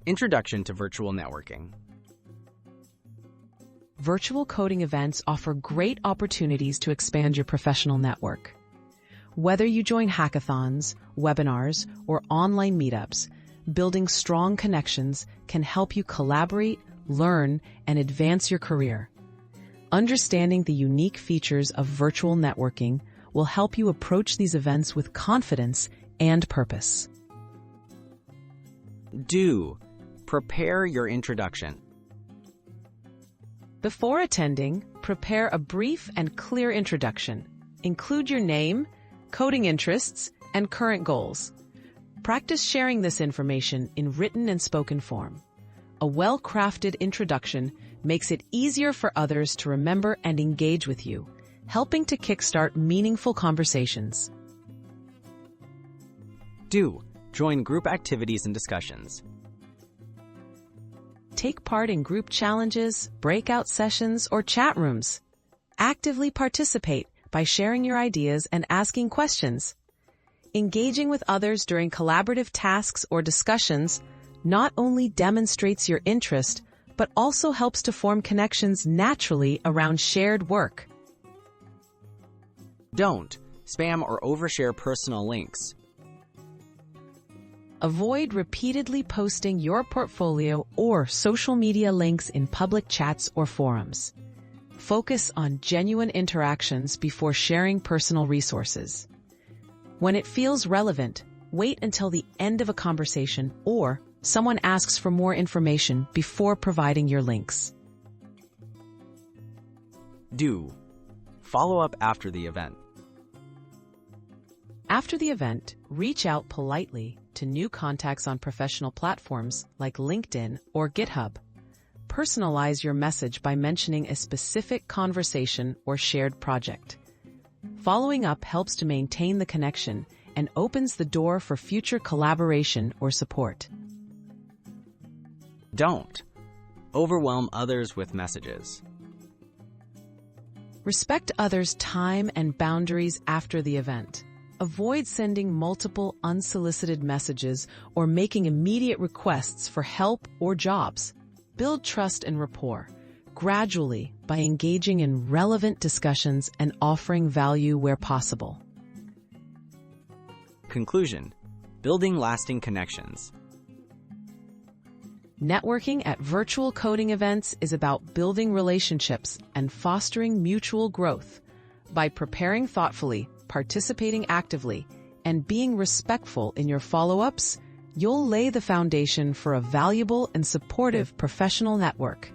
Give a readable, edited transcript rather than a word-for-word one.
Introduction to virtual networking. Virtual coding events offer great opportunities to expand your professional network. Whether you join hackathons, webinars, or online meetups, building strong connections can help you collaborate, learn, and advance your career. Understanding the unique features of virtual networking will help you approach these events with confidence and purpose. Do. Prepare your introduction. Before attending, prepare a brief and clear introduction. Include your name, coding interests, and current goals. Practice sharing this information in written and spoken form. A well-crafted introduction makes it easier for others to remember and engage with you, helping to kickstart meaningful conversations. Do. Join group activities and discussions. Take part in group challenges, breakout sessions, or chat rooms. Actively participate by sharing your ideas and asking questions. Engaging with others during collaborative tasks or discussions not only demonstrates your interest, but also helps to form connections naturally around shared work. Don't. Spam or overshare personal links. Avoid repeatedly posting your portfolio or social media links in public chats or forums. Focus on genuine interactions before sharing personal resources. When it feels relevant, wait until the end of a conversation or someone asks for more information before providing your links. Do. Follow up after the event. After the event, reach out politely to new contacts on professional platforms like LinkedIn or GitHub. Personalize your message by mentioning a specific conversation or shared project. Following up helps to maintain the connection and opens the door for future collaboration or support. Don't. Overwhelm others with messages. Respect others' time and boundaries after the event. Avoid sending multiple unsolicited messages or making immediate requests for help or jobs. Build trust and rapport gradually by engaging in relevant discussions and offering value where possible. Conclusion. Building lasting connections. Networking at virtual coding events is about building relationships and fostering mutual growth. By preparing thoughtfully, participating actively, and being respectful in your follow-ups, you'll lay the foundation for a valuable and supportive professional network.